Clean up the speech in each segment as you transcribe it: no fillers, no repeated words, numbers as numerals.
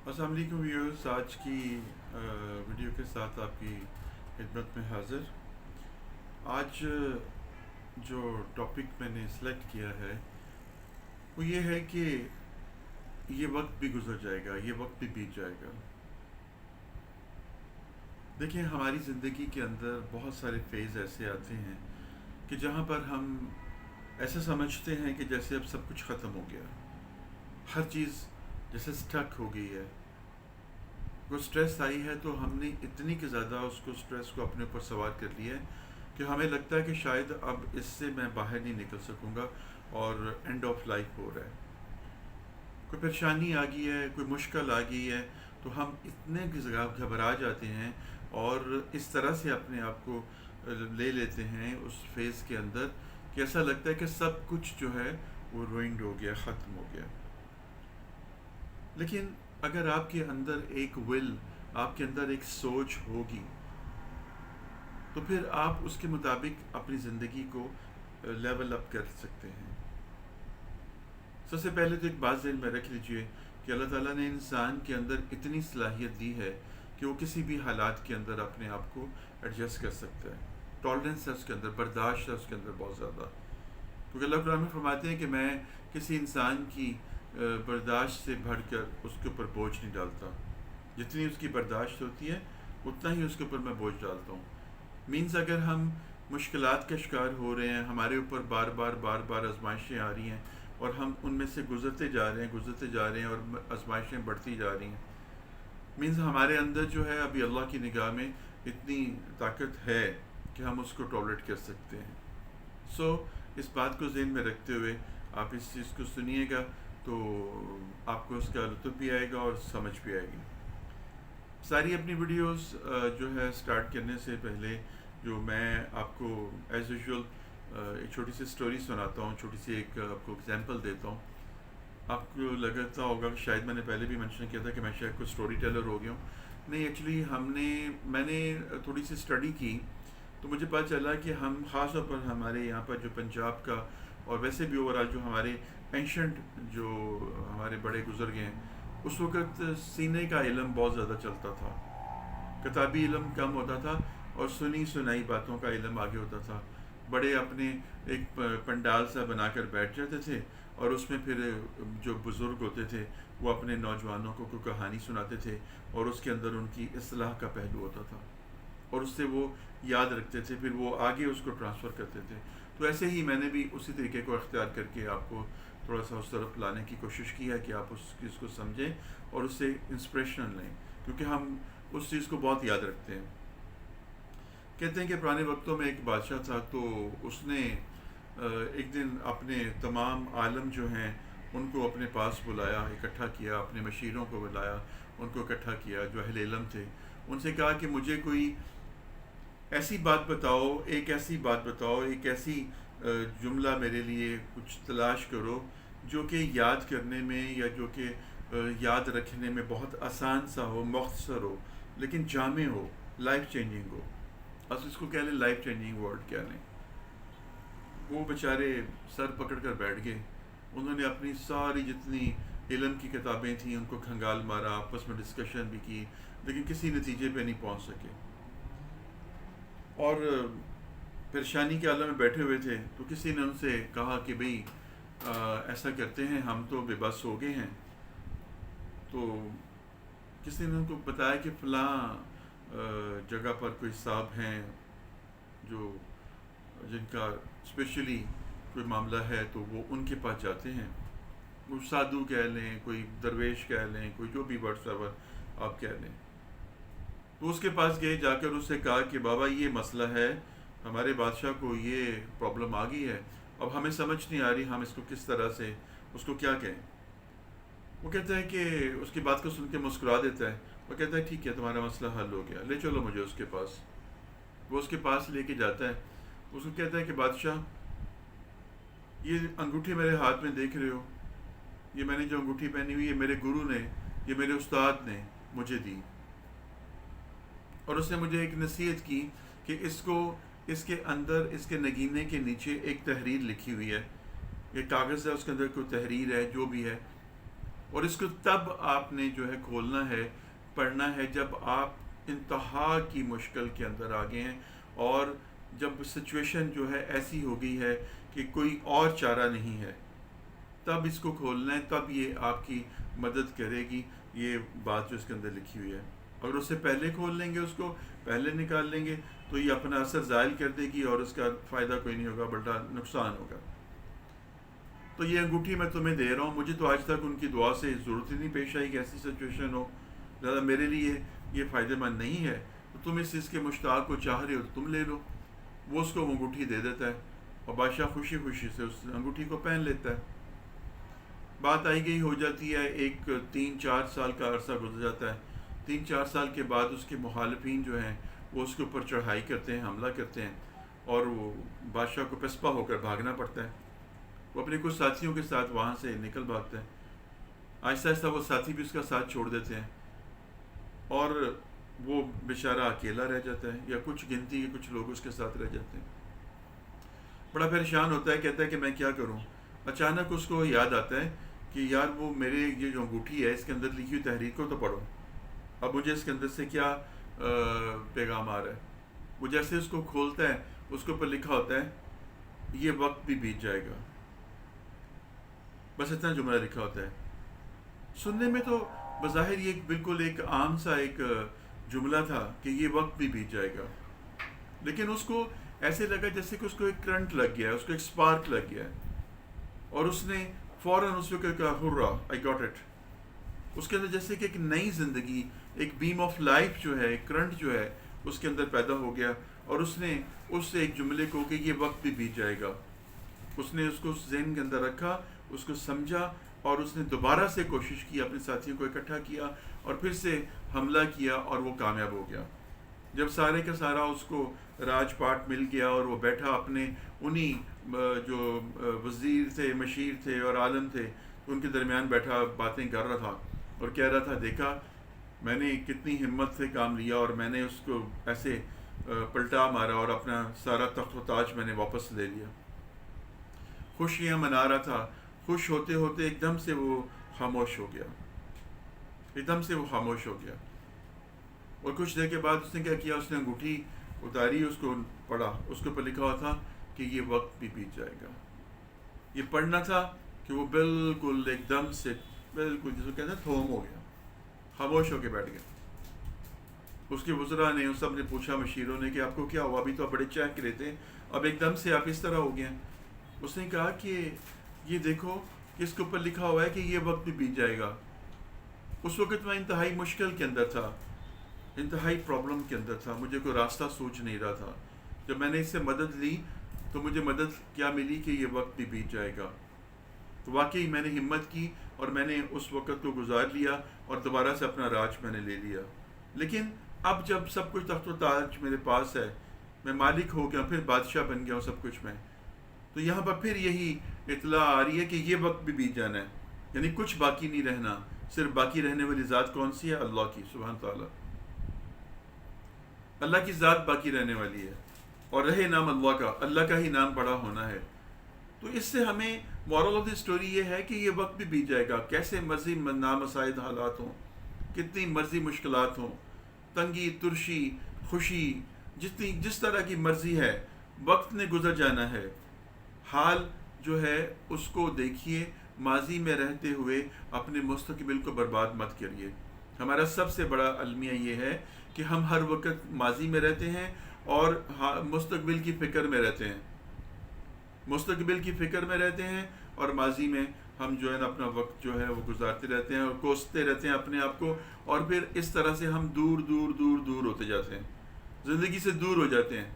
السلام علیکم ویورز، آج کی ویڈیو کے ساتھ آپ کی خدمت میں حاضر۔ آج جو ٹاپک میں نے سلیکٹ کیا ہے وہ یہ ہے کہ یہ وقت بھی گزر جائے گا، یہ وقت بھی بیت جائے گا۔ دیکھیں، ہماری زندگی کے اندر بہت سارے فیز ایسے آتے ہیں کہ جہاں پر ہم ایسا سمجھتے ہیں کہ جیسے اب سب کچھ ختم ہو گیا، ہر چیز جیسے سٹک ہو گئی ہے۔ کوئی سٹریس آئی ہے تو ہم نے اتنی کہ زیادہ اس کو سٹریس کو اپنے اوپر سوار کر لیا ہے کہ ہمیں لگتا ہے کہ شاید اب اس سے میں باہر نہیں نکل سکوں گا اور اینڈ آف لائف ہو رہا ہے۔ کوئی پریشانی آ گئی ہے، کوئی مشکل آ گئی ہے تو ہم اتنے گھبرا جاتے ہیں اور اس طرح سے اپنے آپ کو لے لیتے ہیں اس فیز کے اندر کہ ایسا لگتا ہے کہ سب کچھ جو ہے وہ روئنڈ ہو گیا، ختم ہو گیا۔ لیکن اگر آپ کے اندر ایک ول، آپ کے اندر ایک سوچ ہوگی تو پھر آپ اس کے مطابق اپنی زندگی کو لیول اپ کر سکتے ہیں۔ سب سے پہلے تو ایک بات ذہن میں رکھ لیجئے کہ اللہ تعالیٰ نے انسان کے اندر اتنی صلاحیت دی ہے کہ وہ کسی بھی حالات کے اندر اپنے آپ کو ایڈجسٹ کر سکتا ہے۔ ٹالرنس ہے اس کے اندر، برداشت ہے اس کے اندر بہت زیادہ، کیونکہ اللہ قرآن میں فرماتے ہیں کہ میں کسی انسان کی برداشت سے بڑھ کر اس کے اوپر بوجھ نہیں ڈالتا۔ جتنی اس کی برداشت ہوتی ہے اتنا ہی اس کے اوپر میں بوجھ ڈالتا ہوں۔ مینز اگر ہم مشکلات کا شکار ہو رہے ہیں، ہمارے اوپر بار بار آزمائشیں آ رہی ہیں اور ہم ان میں سے گزرتے جا رہے ہیں اور آزمائشیں بڑھتی جا رہی ہیں، مینز ہمارے اندر جو ہے ابھی اللہ کی نگاہ میں اتنی طاقت ہے کہ ہم اس کو ٹالریٹ کر سکتے ہیں۔ سو اس بات کو ذہن میں رکھتے ہوئے آپ اس چیز کو سنیے گا تو آپ کو اس کا لطف بھی آئے گا اور سمجھ بھی آئے گی۔ ساری اپنی ویڈیوز جو ہے سٹارٹ کرنے سے پہلے جو میں آپ کو ایز یوزول ایک چھوٹی سی سٹوری سناتا ہوں، چھوٹی سی ایک آپ کو ایگزامپل دیتا ہوں۔ آپ کو لگتا ہوگا کہ شاید میں نے پہلے بھی منشن کیا تھا کہ میں شاید کوئی سٹوری ٹیلر ہو گیا ہوں۔ نہیں، ایکچولی میں نے تھوڑی سی اسٹڈی کی تو مجھے پتہ چلا کہ ہم خاص طور پر ہمارے یہاں پر جو پنجاب کا اور ویسے بھی اوورآل جو ہمارے اینشنٹ جو ہمارے بڑے گزر گئے ہیں، اس وقت سینے کا علم بہت زیادہ چلتا تھا، کتابی علم کم ہوتا تھا اور سنی سنائی باتوں کا علم آگے ہوتا تھا۔ بڑے اپنے ایک پنڈال سا بنا کر بیٹھ جاتے تھے اور اس میں پھر جو بزرگ ہوتے تھے وہ اپنے نوجوانوں کو کوئی کہانی سناتے تھے اور اس کے اندر ان کی اصلاح کا پہلو ہوتا تھا اور اس سے وہ یاد رکھتے تھے، پھر وہ آگے اس کو ٹرانسفر کرتے تھے۔ تو ایسے ہی میں نے بھی اسی طریقے کو اختیار کر کے آپ کو تھوڑا سا اس طرف لانے کی کوشش کی ہے کہ آپ اس چیز کو سمجھیں اور اس سے انسپریشن لیں، کیونکہ ہم اس چیز کو بہت یاد رکھتے ہیں۔ کہتے ہیں کہ پرانے وقتوں میں ایک بادشاہ تھا، تو اس نے ایک دن اپنے تمام عالم جو ہیں ان کو اپنے پاس بلایا، اکٹھا کیا، اپنے مشیروں کو بلایا، ان کو اکٹھا کیا جو اہل علم تھے۔ ان سے کہا کہ مجھے کوئی ایسی بات بتاؤ، ایک ایسی بات بتاؤ، ایک ایسی جملہ میرے لیے کچھ تلاش کرو جو کہ یاد کرنے میں یا جو کہ یاد رکھنے میں بہت آسان سا ہو، مختصر ہو لیکن جامع ہو، لائف چینجنگ ہو۔ بس اس کو کہہ لیں لائف چینجنگ ورڈ کہہ لیں۔ وہ بیچارے سر پکڑ کر بیٹھ گئے، انہوں نے اپنی ساری جتنی علم کی کتابیں تھیں ان کو کھنگال مارا، آپس میں ڈسکشن بھی کی، لیکن کسی نتیجے پہ نہیں پہنچ سکے اور پریشانی کے عالم میں بیٹھے ہوئے تھے۔ تو کسی نے ان سے کہا کہ بھئی ایسا کرتے ہیں، ہم تو بے بس ہو گئے ہیں۔ تو کسی نے ان کو بتایا کہ فلاں جگہ پر کوئی صاحب ہیں جو جن کا اسپیشلی کوئی معاملہ ہے تو وہ ان کے پاس جاتے ہیں، وہ سادھو کہہ لیں، کوئی درویش کہہ لیں، کوئی جو بھی واٹس ایور آپ کہہ لیں۔ تو اس کے پاس گئے، جا کر اس سے کہا کہ بابا یہ مسئلہ ہے، ہمارے بادشاہ کو یہ پرابلم آ گئی ہے، اب ہمیں سمجھ نہیں آ رہی ہم اس کو کس طرح سے اس کو کیا کہیں۔ وہ کہتا ہے کہ اس کی بات کو سن کے مسکرا دیتا ہے، وہ کہتا ہے ٹھیک ہے تمہارا مسئلہ حل ہو گیا، لے چلو مجھے اس کے پاس۔ وہ اس کے پاس لے کے جاتا ہے، اس کو کہتا ہے کہ بادشاہ یہ انگوٹھی میرے ہاتھ میں دیکھ رہے ہو، یہ میں نے جو انگوٹھی پہنی ہوئی ہے میرے گرو نے، یہ میرے استاد نے مجھے دی، اور اس نے مجھے ایک نصیحت کی کہ اس کو اس کے اندر اس کے نگینے کے نیچے ایک تحریر لکھی ہوئی ہے، یہ کاغذ ہے اس کے اندر کوئی تحریر ہے جو بھی ہے، اور اس کو تب آپ نے جو ہے کھولنا ہے، پڑھنا ہے جب آپ انتہا کی مشکل کے اندر آ گئے ہیں، اور جب سچویشن جو ہے ایسی ہو گئی ہے کہ کوئی اور چارہ نہیں ہے، تب اس کو کھولنا ہے، تب یہ آپ کی مدد کرے گی یہ بات جو اس کے اندر لکھی ہوئی ہے۔ اگر اس سے پہلے کھول لیں گے، اس کو پہلے نکال لیں گے، تو یہ اپنا اثر زائل کر دے گی اور اس کا فائدہ کوئی نہیں ہوگا، بلکہ نقصان ہوگا۔ تو یہ انگوٹھی میں تمہیں دے رہا ہوں، مجھے تو آج تک ان کی دعا سے ضرورت ہی نہیں پیش آئی کہ ایسی سچویشن ہو، لہٰذا میرے لیے یہ فائدہ مند نہیں ہے، تو تم اس چیز کے مشتاق کو چاہ رہے ہو تو تم لے لو۔ وہ اس کو انگوٹھی دے دیتا ہے اور بادشاہ خوشی خوشی سے اس انگوٹھی کو پہن لیتا ہے۔ بات آئی گئی ہو جاتی ہے، ایک 3-4 سال کا عرصہ گزر جاتا ہے۔ 3-4 سال کے بعد اس کے مخالفین جو ہیں وہ اس کے اوپر چڑھائی کرتے ہیں، حملہ کرتے ہیں، اور وہ بادشاہ کو پسپا ہو کر بھاگنا پڑتا ہے۔ وہ اپنے کچھ ساتھیوں کے ساتھ وہاں سے نکل بھاگتا ہے۔ آہستہ آہستہ وہ ساتھی بھی اس کا ساتھ چھوڑ دیتے ہیں، اور وہ بیچارہ اکیلا رہ جاتا ہے، یا کچھ گنتی کے کچھ لوگ اس کے ساتھ رہ جاتے ہیں۔ بڑا پریشان ہوتا ہے، کہتا ہے کہ میں کیا کروں۔ اچانک اس کو یاد آتا ہے کہ یار وہ میرے یہ جو انگوٹھی ہے اس کے اندر لکھی ہوئی تحریر کو تو پڑھو، اب مجھے اس کے اندر سے کیا پیغام آ رہا ہے۔ وہ جیسے اس کو کھولتا ہے، اس کے اوپر لکھا ہوتا ہے یہ وقت بھی بیت جائے گا، بس اتنا جملہ لکھا ہوتا ہے۔ سننے میں تو بظاہر یہ بالکل ایک عام سا ایک جملہ تھا کہ یہ وقت بھی بیت جائے گا، لیکن اس کو ایسے لگا جیسے کہ اس کو ایک کرنٹ لگ گیا ہے، اس کو ایک سپارک لگ گیا ہے، اور اس نے فوراً اس کو کہا ہرا آئی گاٹ اٹ۔ اس کے اندر جیسے کہ ایک نئی زندگی، ایک بیم آف لائف جو ہے، ایک کرنٹ جو ہے اس کے اندر پیدا ہو گیا، اور اس نے اس ایک جملے کو کہ یہ وقت بھی بیت جائے گا، اس نے اس کو ذہن کے اندر رکھا، اس کو سمجھا، اور اس نے دوبارہ سے کوشش کی، اپنے ساتھیوں کو اکٹھا کیا اور پھر سے حملہ کیا، اور وہ کامیاب ہو گیا۔ جب سارے کا سارا اس کو راج پاٹ مل گیا اور وہ بیٹھا اپنے انہی جو وزیر تھے، مشیر تھے اور عالم تھے ان کے درمیان بیٹھا باتیں کر رہا تھا، اور کہہ رہا تھا دیکھا میں نے کتنی ہمت سے کام لیا، اور میں نے اس کو ایسے پلٹا مارا اور اپنا سارا تخت و تاج میں نے واپس لے لیا۔ خوشیاں منا رہا تھا، خوش ہوتے ہوتے ایک دم سے وہ خاموش ہو گیا، ایک دم سے وہ خاموش ہو گیا۔ اور کچھ دیر کے بعد اس نے کیا کیا، اس نے انگوٹھی اتاری، اس کو پڑھا، اس کے اوپر لکھا ہوا تھا کہ یہ وقت بھی بیت جائے گا۔ یہ پڑھنا تھا کہ وہ بالکل ایک دم سے بالکل جس کو کہتے ہیں تھوم ہو گیا، خاموش ہو کے بیٹھ گیا۔ اس کے وزراء نے سب نے پوچھا، مشیروں نے، کہ آپ کو کیا ہوا، ابھی تو آپ بڑے چہک رہے تھے، اب ایک دم سے آپ اس طرح ہو گئے ہیں۔ اس نے کہا کہ یہ دیکھو کہ اس کے اوپر لکھا ہوا ہے کہ یہ وقت بھی بیت جائے گا۔ اس وقت میں انتہائی مشکل کے اندر تھا، انتہائی پرابلم کے اندر تھا، مجھے کوئی راستہ سوچ نہیں رہا تھا۔ جب میں نے اس سے مدد لی تو مجھے مدد کیا ملی کہ یہ وقت بھی بیت جائے گا۔ تو واقعی میں نے ہمت کی اور میں نے اس وقت کو گزار لیا اور دوبارہ سے اپنا راج میں نے لے لیا۔ لیکن اب جب سب کچھ تخت و تاج میرے پاس ہے، میں مالک ہو گیا، پھر بادشاہ بن گیا ہوں سب کچھ میں، تو یہاں پر پھر یہی اطلاع آ رہی ہے کہ یہ وقت بھی بیت جانا ہے، یعنی کچھ باقی نہیں رہنا۔ صرف باقی رہنے والی ذات کون سی ہے؟ اللہ کی، سبحان تعالیٰ، اللہ کی ذات باقی رہنے والی ہے، اور رہے نام اللہ کا، اللہ کا ہی نام بڑا ہونا ہے۔ تو اس سے ہمیں مورل آف دی اسٹوری یہ ہے کہ یہ وقت بھی بیت جائے گا، کیسے مرضی نامساعد حالات ہوں، کتنی مرضی مشکلات ہوں، تنگی، ترشی، خوشی، جس طرح کی مرضی ہے، وقت نے گزر جانا ہے۔ حال جو ہے اس کو دیکھیے، ماضی میں رہتے ہوئے اپنے مستقبل کو برباد مت کریے۔ ہمارا سب سے بڑا المیہ یہ ہے کہ ہم ہر وقت ماضی میں رہتے ہیں اور مستقبل کی فکر میں رہتے ہیں، مستقبل کی فکر میں رہتے ہیں، اور ماضی میں ہم جو ہے نا اپنا وقت جو ہے وہ گزارتے رہتے ہیں اور کوستے رہتے ہیں اپنے آپ کو، اور پھر اس طرح سے ہم دور دور دور دور ہوتے جاتے ہیں، زندگی سے دور ہو جاتے ہیں۔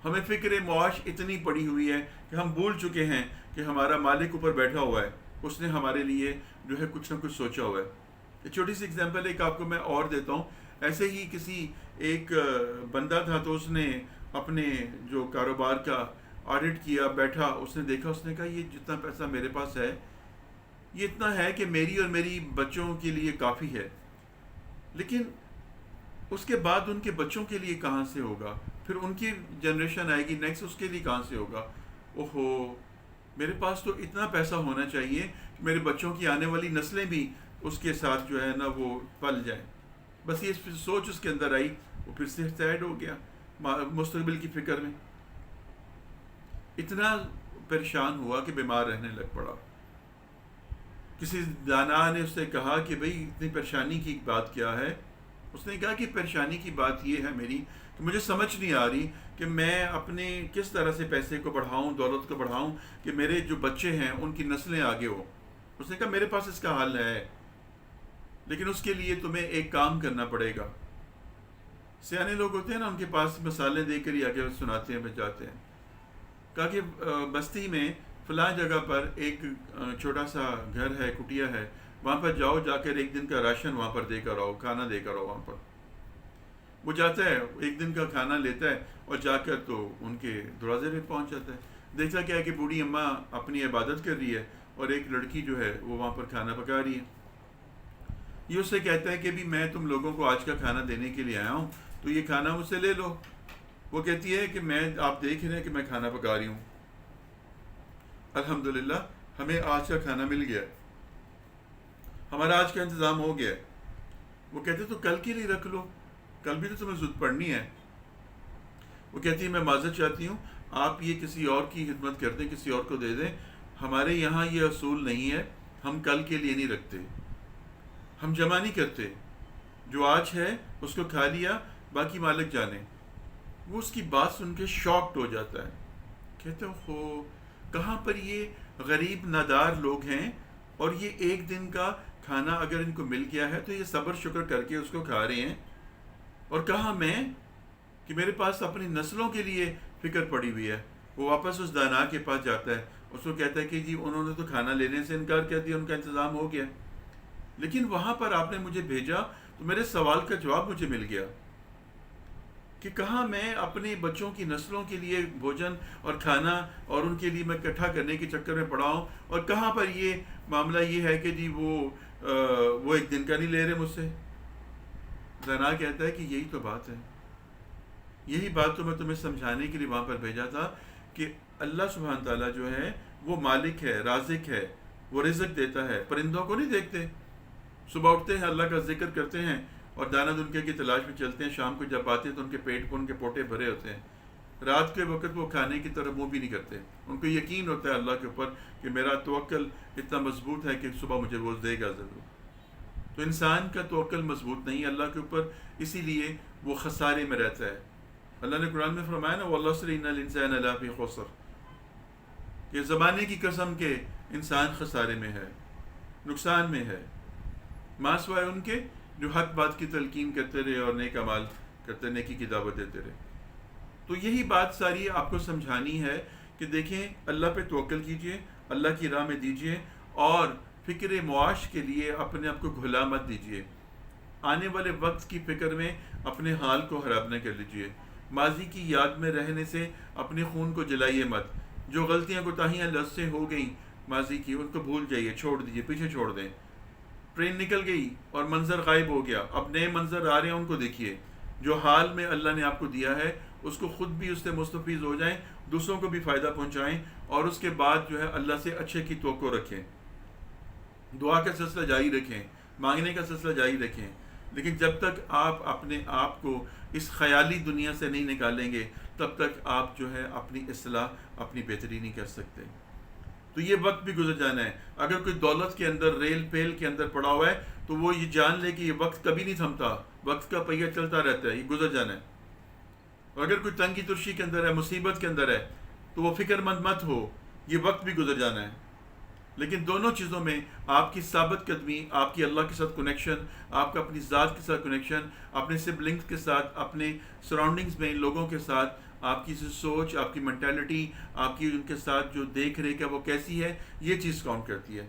ہمیں فکر معاش اتنی پڑی ہوئی ہے کہ ہم بھول چکے ہیں کہ ہمارا مالک اوپر بیٹھا ہوا ہے، اس نے ہمارے لیے جو ہے کچھ نہ کچھ سوچا ہوا ہے۔ ایک چھوٹی سی ایگزامپل ایک آپ کو میں اور دیتا ہوں۔ ایسے ہی کسی ایک بندہ تھا، تو اس نے اپنے جو کاروبار کا آڈٹ کیا، بیٹھا، اس نے دیکھا، اس نے کہا یہ جتنا پیسہ میرے پاس ہے یہ اتنا ہے کہ میری اور میری بچوں کے لیے کافی ہے، لیکن اس کے بعد ان کے بچوں کے لیے کہاں سے ہوگا، پھر ان کی جنریشن آئے گی نیکسٹ، اس کے لیے کہاں سے ہوگا۔ اوہو، میرے پاس تو اتنا پیسہ ہونا چاہیے کہ میرے بچوں کی آنے والی نسلیں بھی اس کے ساتھ جو ہے نا وہ پل جائیں. بس یہ سوچ اس کے اندر آئی, وہ پھر سے سیڈ ہو گیا مستقبل کی فکر میں, اتنا پریشان ہوا کہ بیمار رہنے لگ پڑا. کسی دانا نے اس سے کہا کہ بھئی اتنی پریشانی کی بات کیا ہے؟ اس نے کہا کہ پریشانی کی بات یہ ہے میری کہ مجھے سمجھ نہیں آ رہی کہ میں اپنے کس طرح سے پیسے کو بڑھاؤں, دولت کو بڑھاؤں کہ میرے جو بچے ہیں ان کی نسلیں آگے ہوں. اس نے کہا میرے پاس اس کا حل ہے, لیکن اس کے لیے تمہیں ایک کام کرنا پڑے گا. سیانے لوگ ہوتے ہیں نا, ان کے پاس مثالیں دے کر ہی آگے سناتے ہیں, بچاتے ہیں. کہا کہ بستی میں فلاں جگہ پر ایک چھوٹا سا گھر ہے, کٹیا ہے, وہاں پر جاؤ, جا کر ایک دن کا راشن وہاں پر دے کر آؤ, کھانا دے کر آؤ. وہاں پر وہ جاتا ہے, ایک دن کا کھانا لیتا ہے اور جا کر تو ان کے دروازے پہ پہنچ جاتا ہے. دیکھتا کیا ہے کہ بوڑھی اماں اپنی عبادت کر رہی ہے اور ایک لڑکی جو ہے وہ وہاں پر کھانا پکا رہی ہے. یہ اس سے کہتا ہے کہ بھی میں تم لوگوں کو آج کا کھانا دینے کے لیے آیا ہوں, تو یہ کھانا مجھ سے لے لو. وہ کہتی ہے کہ میں, آپ دیکھ رہے ہیں کہ میں کھانا پکا رہی ہوں, الحمدللہ ہمیں آج کا کھانا مل گیا, ہمارا آج کا انتظام ہو گیا. وہ کہتے تو کل کے لیے رکھ لو, کل بھی تو تمہیں ضرورت پڑنی ہے. وہ کہتی ہے میں معذرت چاہتی ہوں, آپ یہ کسی اور کی خدمت کر دیں, کسی اور کو دے دیں. ہمارے یہاں یہ اصول نہیں ہے, ہم کل کے لیے نہیں رکھتے, ہم جمع نہیں کرتے. جو آج ہے اس کو کھا لیا, باقی مالک جانے. وہ اس کی بات سن کے شاکڈ ہو جاتا ہے, کہتے ہو کہاں پر یہ غریب نادار لوگ ہیں, اور یہ ایک دن کا کھانا اگر ان کو مل گیا ہے تو یہ صبر شکر کر کے اس کو کھا رہے ہیں, اور کہاں میں کہ میرے پاس اپنی نسلوں کے لیے فکر پڑی ہوئی ہے. وہ واپس اس دانا کے پاس جاتا ہے, اس کو کہتا ہے کہ جی انہوں نے تو کھانا لینے سے انکار کر دیا, ان کا انتظام ہو گیا, لیکن وہاں پر آپ نے مجھے بھیجا تو میرے سوال کا جواب مجھے مل گیا کہ کہاں میں اپنے بچوں کی نسلوں کے لیے بھوجن اور کھانا اور ان کے لیے میں اکٹھا کرنے کے چکر میں پڑا ہوں, اور کہاں پر یہ معاملہ یہ ہے کہ جی وہ ایک دن کا نہیں لے رہے مجھ سے. دانا کہتا ہے کہ یہی تو بات ہے, یہی بات تو میں تمہیں سمجھانے کے لیے وہاں پر بھیجا تھا کہ اللہ سبحانہ تعالیٰ جو ہے وہ مالک ہے, رازق ہے, وہ رزق دیتا ہے. پرندوں کو نہیں دیکھتے, صبح اٹھتے ہیں اللہ کا ذکر کرتے ہیں اور دانہ دنکے کی تلاش میں چلتے ہیں, شام کو جب آتے ہیں تو ان کے پیٹ پر ان کے پوٹے بھرے ہوتے ہیں. رات کے وقت وہ کھانے کی طرف منہ بھی نہیں کرتے, ان کو یقین ہوتا ہے اللہ کے اوپر کہ میرا توکل اتنا مضبوط ہے کہ صبح مجھے روز دے گا ضرور. تو انسان کا توکل مضبوط نہیں اللہ کے اوپر, اسی لیے وہ خسارے میں رہتا ہے. اللہ نے قرآن میں فرمایا نا وَالْعَصْرِ إِنَّ الْإِنسَانَ لَفِي خُسْرٍ, کہ زمانے کی قسم کے انسان خسارے میں ہے, نقصان میں ہے, ماں سوائے ان کے جو حق بات کی تلقین کرتے رہے اور نیک اعمال کرتے, نیکی کی دعوت دیتے رہے. تو یہی بات ساری آپ کو سمجھانی ہے کہ دیکھیں اللہ پہ توکل کیجئے, اللہ کی راہ میں دیجئے, اور فکر معاش کے لیے اپنے آپ کو گھلا مت دیجئے. آنے والے وقت کی فکر میں اپنے حال کو خراب نہ کر لیجئے. ماضی کی یاد میں رہنے سے اپنے خون کو جلائیے مت. جو غلطیاں کوتاہیاں لفظ سے ہو گئیں ماضی کی, ان کو بھول جائیے, چھوڑ دیجئے, پیچھے چھوڑ دیں. ٹرین نکل گئی اور منظر غائب ہو گیا, اب نئے منظر آ رہے ہیں, ان کو دیکھیے. جو حال میں اللہ نے آپ کو دیا ہے اس کو خود بھی اس سے مستفیض ہو جائیں, دوسروں کو بھی فائدہ پہنچائیں, اور اس کے بعد جو ہے اللہ سے اچھے کی توقع رکھیں. دعا کا سلسلہ جاری رکھیں, مانگنے کا سلسلہ جاری رکھیں, لیکن جب تک آپ اپنے آپ کو اس خیالی دنیا سے نہیں نکالیں گے تب تک آپ جو ہے اپنی اصلاح, اپنی بہتری نہیں کر سکتے. تو یہ وقت بھی گزر جانا ہے. اگر کوئی دولت کے اندر, ریل پیل کے اندر پڑا ہوا ہے تو وہ یہ جان لے کہ یہ وقت کبھی نہیں تھمتا, وقت کا پہیہ چلتا رہتا ہے, یہ گزر جانا ہے. اور اگر کوئی تنگی ترشی کے اندر ہے, مصیبت کے اندر ہے, تو وہ فکر مند مت ہو, یہ وقت بھی گزر جانا ہے. لیکن دونوں چیزوں میں آپ کی ثابت قدمی, آپ کی اللہ کے ساتھ کنیکشن, آپ کا اپنی ذات کے ساتھ کنیکشن, اپنے سبلنگس کے ساتھ, اپنے سراؤنڈنگز میں لوگوں کے ساتھ آپ کی سوچ, آپ کی مینٹیلٹی, آپ کی ان کے ساتھ جو دیکھ ریکھ ہے وہ کیسی ہے, یہ چیز کاؤنٹ کرتی ہے.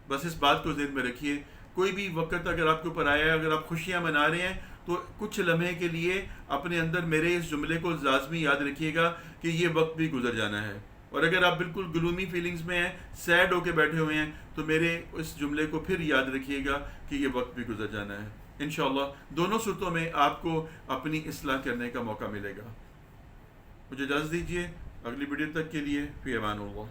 بس اس بات کو ذہن میں رکھیے. کوئی بھی وقت اگر آپ کے اوپر آیا ہے, اگر آپ خوشیاں منا رہے ہیں, تو کچھ لمحے کے لیے اپنے اندر میرے اس جملے کو لازمی یاد رکھیے گا کہ یہ وقت بھی گزر جانا ہے. اور اگر آپ بالکل گلومی فیلنگز میں ہیں, سیڈ ہو کے بیٹھے ہوئے ہیں, تو میرے اس جملے کو پھر یاد رکھیے گا کہ یہ وقت بھی گزر جانا ہے. انشاءاللہ دونوں صورتوں میں آپ کو اپنی اصلاح کرنے کا موقع ملے گا. مجھے اجازت دیجیے, اگلی ویڈیو تک کے لیے فی امان اللہ.